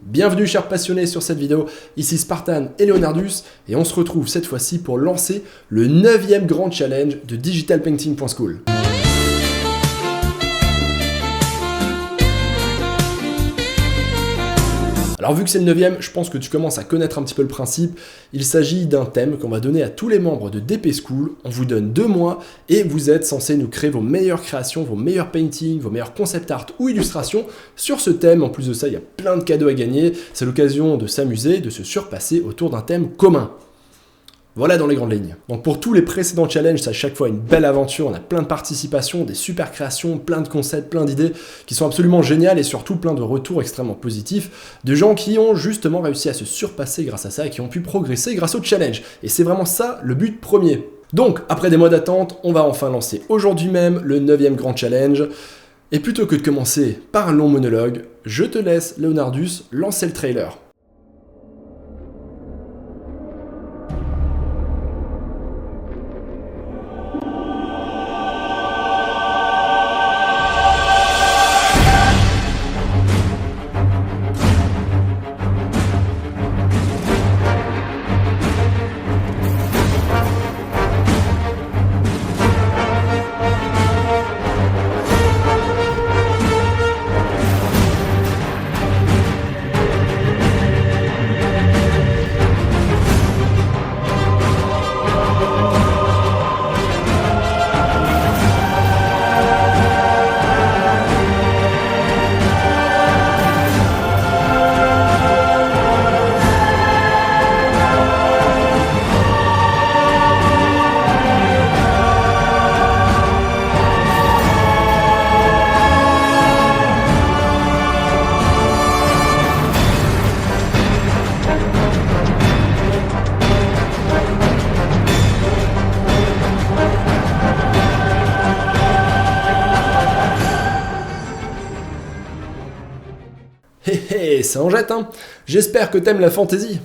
Bienvenue chers passionnés sur cette vidéo, ici Spartan et Leonardus et on se retrouve cette fois-ci pour lancer le 9e grand challenge de digitalpainting.school. Alors vu que c'est le 9e, je pense que tu commences à connaître un petit peu le principe. Il s'agit d'un thème qu'on va donner à tous les membres de DP School. On vous donne 2 mois et vous êtes censés nous créer vos meilleures créations, vos meilleurs paintings, vos meilleurs concept art ou illustrations sur ce thème. En plus de ça, il y a plein de cadeaux à gagner. C'est l'occasion de s'amuser, de se surpasser autour d'un thème commun. Voilà dans les grandes lignes. Donc pour tous les précédents challenges, c'est à chaque fois une belle aventure, on a plein de participations, des super créations, plein de concepts, plein d'idées qui sont absolument géniales et surtout plein de retours extrêmement positifs de gens qui ont justement réussi à se surpasser grâce à ça et qui ont pu progresser grâce au challenge. Et c'est vraiment ça le but premier. Donc après des mois d'attente, on va enfin lancer aujourd'hui même le 9e grand challenge. Et plutôt que de commencer par un long monologue, je te laisse, Leonardus, lancer le trailer. Hé hé, ça en jette hein. J'espère que t'aimes la fantasy.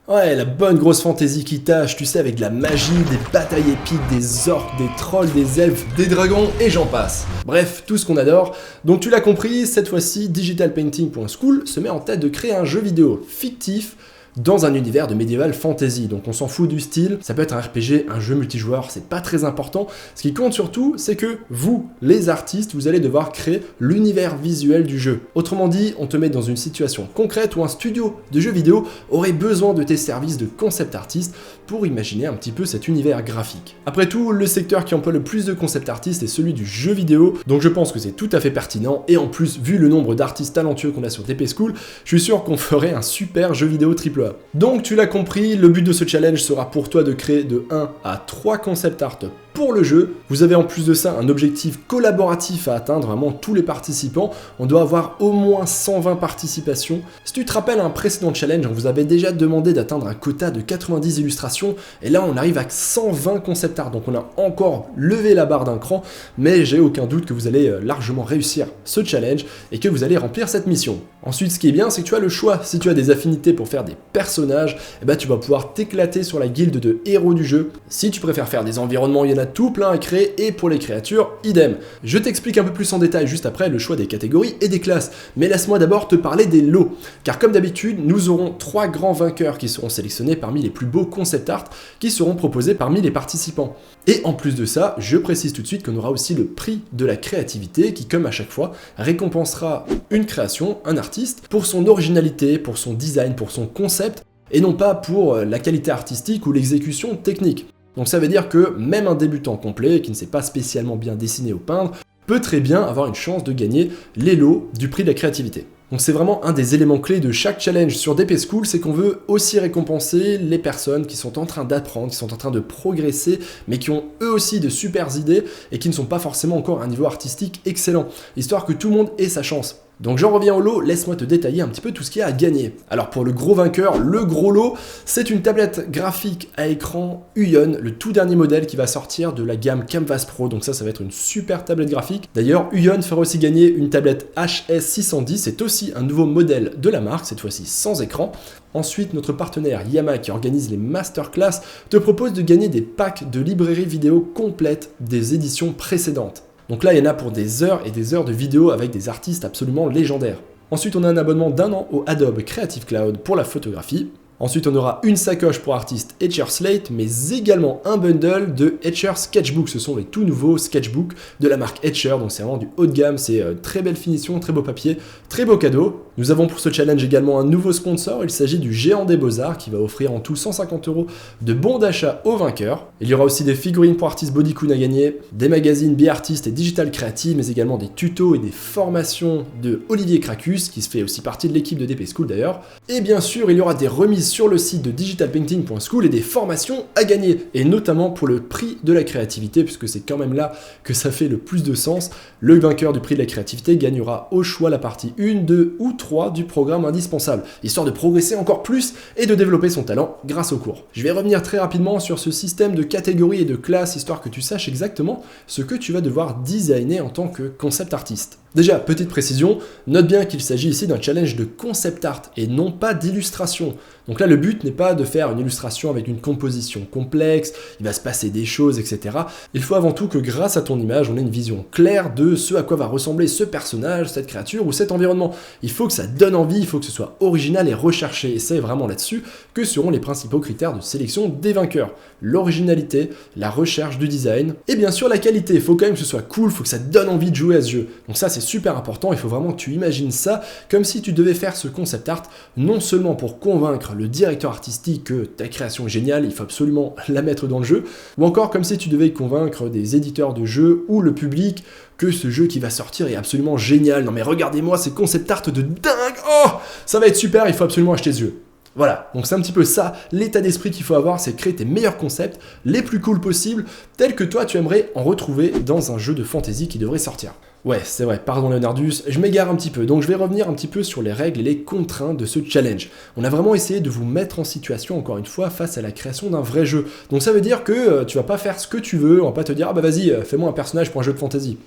Ouais, la bonne grosse fantasy qui tâche, tu sais, avec de la magie, des batailles épiques, des orques, des trolls, des elfes, des dragons et j'en passe. Bref, tout ce qu'on adore. Donc tu l'as compris, cette fois-ci, digitalpainting.school se met en tête de créer un jeu vidéo fictif dans un univers de médiéval fantasy, donc on s'en fout du style, ça peut être un RPG, un jeu multijoueur, c'est pas très important. Ce qui compte surtout, c'est que vous, les artistes, vous allez devoir créer l'univers visuel du jeu. Autrement dit, on te met dans une situation concrète où un studio de jeux vidéo aurait besoin de tes services de concept artiste pour imaginer un petit peu cet univers graphique. Après tout, le secteur qui emploie le plus de concept artistes est celui du jeu vidéo, donc je pense que c'est tout à fait pertinent, et en plus, vu le nombre d'artistes talentueux qu'on a sur DP School, je suis sûr qu'on ferait un super jeu vidéo AAA. Donc tu l'as compris, le but de ce challenge sera pour toi de créer de 1 à 3 concept art pour le jeu. Vous avez en plus de ça un objectif collaboratif à atteindre, vraiment tous les participants. On doit avoir au moins 120 participations. Si tu te rappelles un précédent challenge, on vous avait déjà demandé d'atteindre un quota de 90 illustrations et là on arrive à 120 concept art. Donc on a encore levé la barre d'un cran, mais j'ai aucun doute que vous allez largement réussir ce challenge et que vous allez remplir cette mission. Ensuite, ce qui est bien, c'est que tu as le choix. Si tu as des affinités pour faire des personnages, eh ben, tu vas pouvoir t'éclater sur la guilde de héros du jeu. Si tu préfères faire des environnements, il y en a tout plein à créer, et pour les créatures, idem. Je t'explique un peu plus en détail juste après le choix des catégories et des classes, mais laisse-moi d'abord te parler des lots, car comme d'habitude, nous aurons 3 grands vainqueurs qui seront sélectionnés parmi les plus beaux concept art qui seront proposés parmi les participants. Et en plus de ça, je précise tout de suite qu'on aura aussi le prix de la créativité qui, comme à chaque fois, récompensera une création, un artiste, pour son originalité, pour son design, pour son concept, et non pas pour la qualité artistique ou l'exécution technique. Donc ça veut dire que même un débutant complet, qui ne sait pas spécialement bien dessiner ou peindre, peut très bien avoir une chance de gagner les lots du prix de la créativité. Donc c'est vraiment un des éléments clés de chaque challenge sur DP School, c'est qu'on veut aussi récompenser les personnes qui sont en train d'apprendre, qui sont en train de progresser, mais qui ont eux aussi de super idées et qui ne sont pas forcément encore à un niveau artistique excellent, histoire que tout le monde ait sa chance. Donc j'en reviens au lot, laisse-moi te détailler un petit peu tout ce qu'il y a à gagner. Alors pour le gros vainqueur, le gros lot, c'est une tablette graphique à écran Uyon, le tout dernier modèle qui va sortir de la gamme Canvas Pro, donc ça va être une super tablette graphique. D'ailleurs, Uyon fera aussi gagner une tablette HS610, c'est aussi un nouveau modèle de la marque, cette fois-ci sans écran. Ensuite, notre partenaire Yamaha qui organise les masterclass te propose de gagner des packs de librairie vidéo complètes des éditions précédentes. Donc là, il y en a pour des heures et des heures de vidéos avec des artistes absolument légendaires. Ensuite, on a un abonnement d'1 an au Adobe Creative Cloud pour la photographie. Ensuite, on aura une sacoche pour artistes Etcher Slate, mais également un bundle de Etcher Sketchbook. Ce sont les tout nouveaux sketchbooks de la marque Etcher, donc c'est vraiment du haut de gamme, c'est très belle finition, très beau papier, très beau cadeau. Nous avons pour ce challenge également un nouveau sponsor, il s'agit du Géant des Beaux-Arts qui va offrir en tout 150 € de bons d'achat aux vainqueurs. Il y aura aussi des figurines pour artistes Bodycoon à gagner, des magazines Be-Artist et Digital Creative, mais également des tutos et des formations de Olivier Cracus, qui se fait aussi partie de l'équipe de DP School d'ailleurs. Et bien sûr, il y aura des remises sur le site de digitalpainting.school et des formations à gagner, et notamment pour le prix de la créativité, puisque c'est quand même là que ça fait le plus de sens. Le vainqueur du prix de la créativité gagnera au choix la partie 1, 2 ou 3 du programme indispensable, histoire de progresser encore plus et de développer son talent grâce au cours. Je vais revenir très rapidement sur ce système de catégories et de classes, histoire que tu saches exactement ce que tu vas devoir designer en tant que concept artiste. Déjà, petite précision, note bien qu'il s'agit ici d'un challenge de concept art et non pas d'illustration. Donc là, le but n'est pas de faire une illustration avec une composition complexe, il va se passer des choses, etc. Il faut avant tout que grâce à ton image, on ait une vision claire de ce à quoi va ressembler ce personnage, cette créature ou cet environnement. Il faut que ça donne envie, il faut que ce soit original et recherché. Et c'est vraiment là-dessus que seront les principaux critères de sélection des vainqueurs. L'originalité, la recherche du design, et bien sûr la qualité. Il faut quand même que ce soit cool, il faut que ça donne envie de jouer à ce jeu. Donc ça, c'est super important, il faut vraiment que tu imagines ça comme si tu devais faire ce concept art, non seulement pour convaincre le directeur artistique que ta création est géniale, il faut absolument la mettre dans le jeu, ou encore comme si tu devais convaincre des éditeurs de jeux ou le public que ce jeu qui va sortir est absolument génial. Non mais regardez-moi ces concept art de dingue, oh ça va être super, il faut absolument acheter ce jeu. Voilà, donc c'est un petit peu ça, l'état d'esprit qu'il faut avoir, c'est créer tes meilleurs concepts, les plus cool possibles, tels que toi tu aimerais en retrouver dans un jeu de fantasy qui devrait sortir. Ouais, c'est vrai, pardon Leonardus, je m'égare un petit peu, donc je vais revenir un petit peu sur les règles et les contraintes de ce challenge. On a vraiment essayé de vous mettre en situation, encore une fois, face à la création d'un vrai jeu. Donc ça veut dire que tu vas pas faire ce que tu veux, on va pas te dire « Ah bah vas-y, fais-moi un personnage pour un jeu de fantasy ».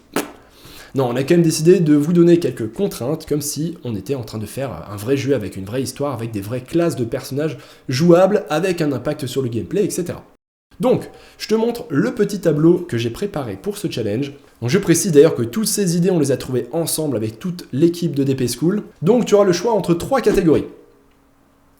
Non, on a quand même décidé de vous donner quelques contraintes, comme si on était en train de faire un vrai jeu avec une vraie histoire, avec des vraies classes de personnages jouables, avec un impact sur le gameplay, etc. Donc, je te montre le petit tableau que j'ai préparé pour ce challenge. Donc, je précise d'ailleurs que toutes ces idées, on les a trouvées ensemble avec toute l'équipe de DP School. Donc, tu auras le choix entre 3 catégories.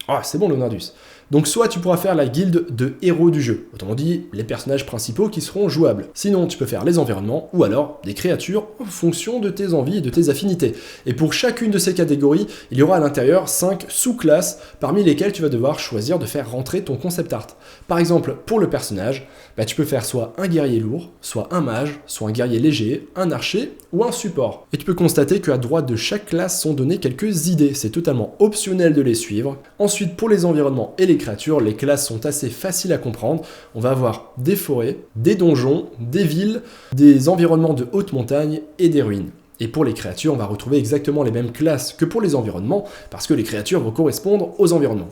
Ah, c'est bon Leonardus. Donc soit tu pourras faire la guilde de héros du jeu, autrement dit les personnages principaux qui seront jouables. Sinon tu peux faire les environnements ou alors des créatures en fonction de tes envies et de tes affinités. Et pour chacune de ces catégories, il y aura à l'intérieur 5 sous-classes parmi lesquelles tu vas devoir choisir de faire rentrer ton concept art. Par exemple pour le personnage, tu peux faire soit un guerrier lourd, soit un mage, soit un guerrier léger, un archer ou un support. Et tu peux constater qu'à droite de chaque classe sont données quelques idées, c'est totalement optionnel de les suivre. Ensuite pour les environnements et les créatures, les classes sont assez faciles à comprendre. On va avoir des forêts, des donjons, des villes, des environnements de haute montagne et des ruines. Et pour les créatures, on va retrouver exactement les mêmes classes que pour les environnements, parce que les créatures vont correspondre aux environnements.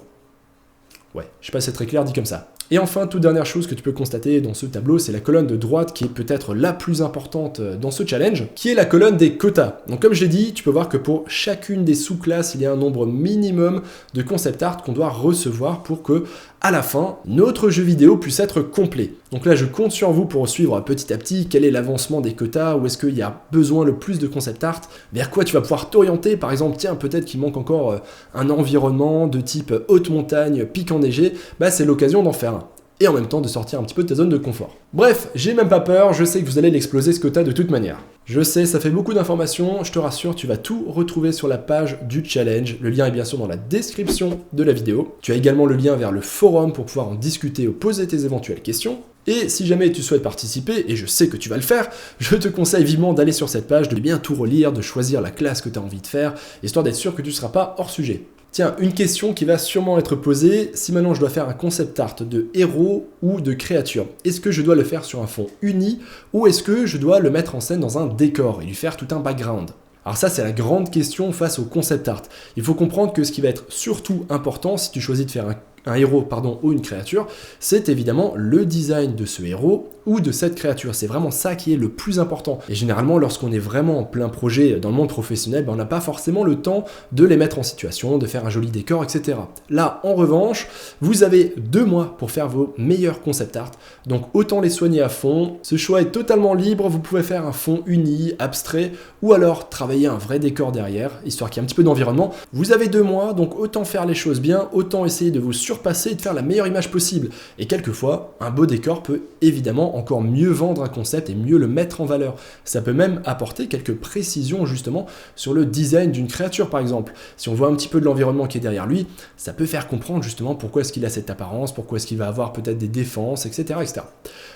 Ouais, je sais pas si c'est très clair dit comme ça. Et enfin, toute dernière chose que tu peux constater dans ce tableau, c'est la colonne de droite qui est peut-être la plus importante dans ce challenge, qui est la colonne des quotas. Donc comme je l'ai dit, tu peux voir que pour chacune des sous-classes, il y a un nombre minimum de concept art qu'on doit recevoir pour que, à la fin, notre jeu vidéo puisse être complet. Donc là, je compte sur vous pour suivre petit à petit quel est l'avancement des quotas, où est-ce qu'il y a besoin le plus de concept art, vers quoi tu vas pouvoir t'orienter. Par exemple, tiens, peut-être qu'il manque encore un environnement de type haute montagne, pic enneigé, c'est l'occasion d'en faire un. Et en même temps de sortir un petit peu de ta zone de confort. Bref, j'ai même pas peur, je sais que vous allez l'exploser ce quota de toute manière. Je sais, ça fait beaucoup d'informations, je te rassure, tu vas tout retrouver sur la page du challenge. Le lien est bien sûr dans la description de la vidéo. Tu as également le lien vers le forum pour pouvoir en discuter ou poser tes éventuelles questions. Et si jamais tu souhaites participer, et je sais que tu vas le faire, je te conseille vivement d'aller sur cette page, de bien tout relire, de choisir la classe que tu as envie de faire, histoire d'être sûr que tu ne seras pas hors sujet. Tiens, une question qui va sûrement être posée, si maintenant je dois faire un concept art de héros ou de créature, est-ce que je dois le faire sur un fond uni ou est-ce que je dois le mettre en scène dans un décor et lui faire tout un background ? Alors ça, c'est la grande question face au concept art. Il faut comprendre que ce qui va être surtout important si tu choisis de faire ou une créature, c'est évidemment le design de ce héros ou de cette créature. C'est vraiment ça qui est le plus important. Et généralement, lorsqu'on est vraiment en plein projet dans le monde professionnel, on n'a pas forcément le temps de les mettre en situation, de faire un joli décor, etc. Là, en revanche, vous avez 2 mois pour faire vos meilleurs concept art, donc autant les soigner à fond. Ce choix est totalement libre, vous pouvez faire un fond uni, abstrait, ou alors travailler un vrai décor derrière, histoire qu'il y ait un petit peu d'environnement. Vous avez 2 mois, donc autant faire les choses bien, autant essayer de vous surpasser et de faire la meilleure image possible. Et quelquefois, un beau décor peut évidemment encore mieux vendre un concept et mieux le mettre en valeur. Ça peut même apporter quelques précisions justement sur le design d'une créature par exemple. Si on voit un petit peu de l'environnement qui est derrière lui, ça peut faire comprendre justement pourquoi est-ce qu'il a cette apparence, pourquoi est-ce qu'il va avoir peut-être des défenses, etc., etc.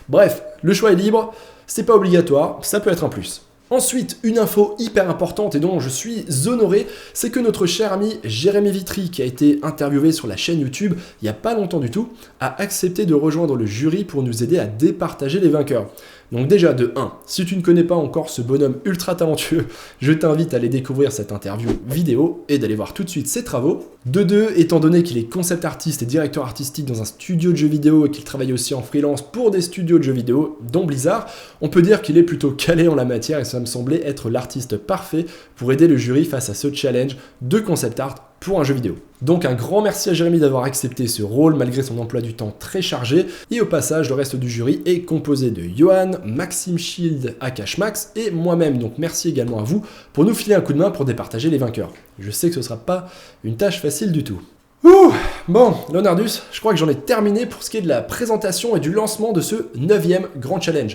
Bref, le choix est libre, c'est pas obligatoire, ça peut être un plus. Ensuite, une info hyper importante et dont je suis honoré, c'est que notre cher ami Jérémy Vitry, qui a été interviewé sur la chaîne YouTube il n'y a pas longtemps du tout, a accepté de rejoindre le jury pour nous aider à départager les vainqueurs. Donc déjà, de 1, si tu ne connais pas encore ce bonhomme ultra talentueux, je t'invite à aller découvrir cette interview vidéo et d'aller voir tout de suite ses travaux. De 2, étant donné qu'il est concept artiste et directeur artistique dans un studio de jeux vidéo et qu'il travaille aussi en freelance pour des studios de jeux vidéo, dont Blizzard, on peut dire qu'il est plutôt calé en la matière et ça me semblait être l'artiste parfait pour aider le jury face à ce challenge de concept art pour un jeu vidéo. Donc un grand merci à Jérémy d'avoir accepté ce rôle malgré son emploi du temps très chargé. Et au passage, le reste du jury est composé de Johan, Maxime Shield, Akashmax et moi-même. Donc merci également à vous pour nous filer un coup de main pour départager les vainqueurs. Je sais que ce ne sera pas une tâche facile du tout. Bon, Leonardus, je crois que j'en ai terminé pour ce qui est de la présentation et du lancement de ce 9e grand challenge.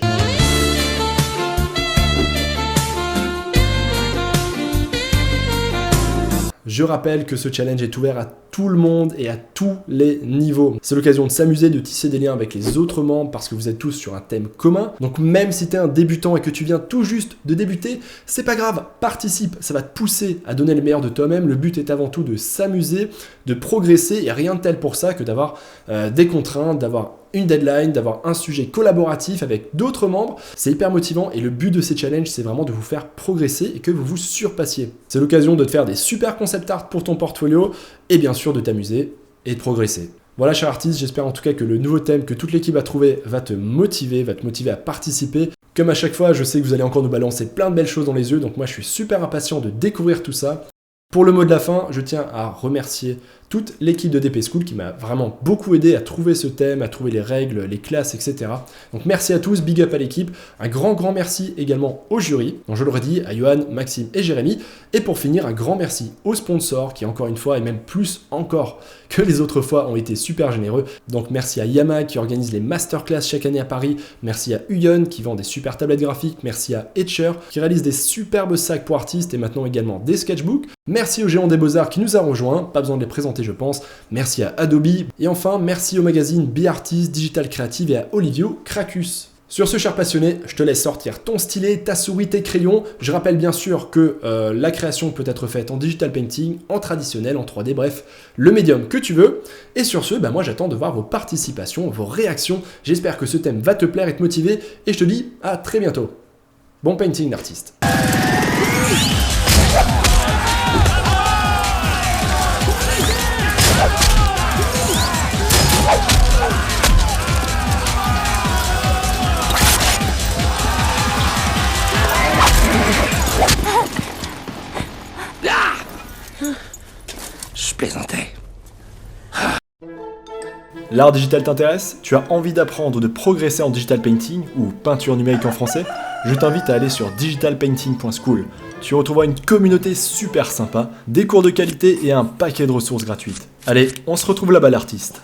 Je rappelle que ce challenge est ouvert à tout le monde et à tous les niveaux. C'est l'occasion de s'amuser, de tisser des liens avec les autres membres parce que vous êtes tous sur un thème commun. Donc même si tu es un débutant et que tu viens tout juste de débuter, c'est pas grave, participe, ça va te pousser à donner le meilleur de toi-même. Le but est avant tout de s'amuser, de progresser et rien de tel pour ça que d'avoir des contraintes, d'avoir une deadline, d'avoir un sujet collaboratif avec d'autres membres. C'est hyper motivant et le but de ces challenges, c'est vraiment de vous faire progresser et que vous vous surpassiez. C'est l'occasion de te faire des super concept art pour ton portfolio et bien sûr de t'amuser et de progresser. Voilà, cher artiste, j'espère en tout cas que le nouveau thème que toute l'équipe a trouvé va te motiver à participer. Comme à chaque fois, je sais que vous allez encore nous balancer plein de belles choses dans les yeux, donc moi je suis super impatient de découvrir tout ça. Pour le mot de la fin, je tiens à remercier toute l'équipe de DP School qui m'a vraiment beaucoup aidé à trouver ce thème, à trouver les règles, les classes, etc. Donc merci à tous, big up à l'équipe. Un grand merci également au jury, dont je le redis, à Johan, Maxime et Jérémy. Et pour finir, un grand merci aux sponsors qui encore une fois, et même plus encore que les autres fois, ont été super généreux. Donc merci à Yama qui organise les masterclass chaque année à Paris. Merci à Uyon qui vend des super tablettes graphiques. Merci à Etcher qui réalise des superbes sacs pour artistes et maintenant également des sketchbooks. Merci au Géant des Beaux-Arts qui nous a rejoints, pas besoin de les présenter je pense. Merci à Adobe. Et enfin, merci au magazine Be-Artist, Digital Creative et à Olivio Cracus. Sur ce, cher passionné, je te laisse sortir ton stylet, ta souris, tes crayons. Je rappelle bien sûr que la création peut être faite en digital painting, en traditionnel, en 3D, bref, le médium que tu veux. Et sur ce, moi j'attends de voir vos participations, vos réactions. J'espère que ce thème va te plaire et te motiver. Et je te dis à très bientôt. Bon painting d'artiste. Je plaisantais. L'art digital t'intéresse? Tu as envie d'apprendre ou de progresser en digital painting ou peinture numérique en français? Je t'invite à aller sur digitalpainting.school. Tu retrouveras une communauté super sympa, des cours de qualité et un paquet de ressources gratuites. Allez, on se retrouve là-bas l'artiste.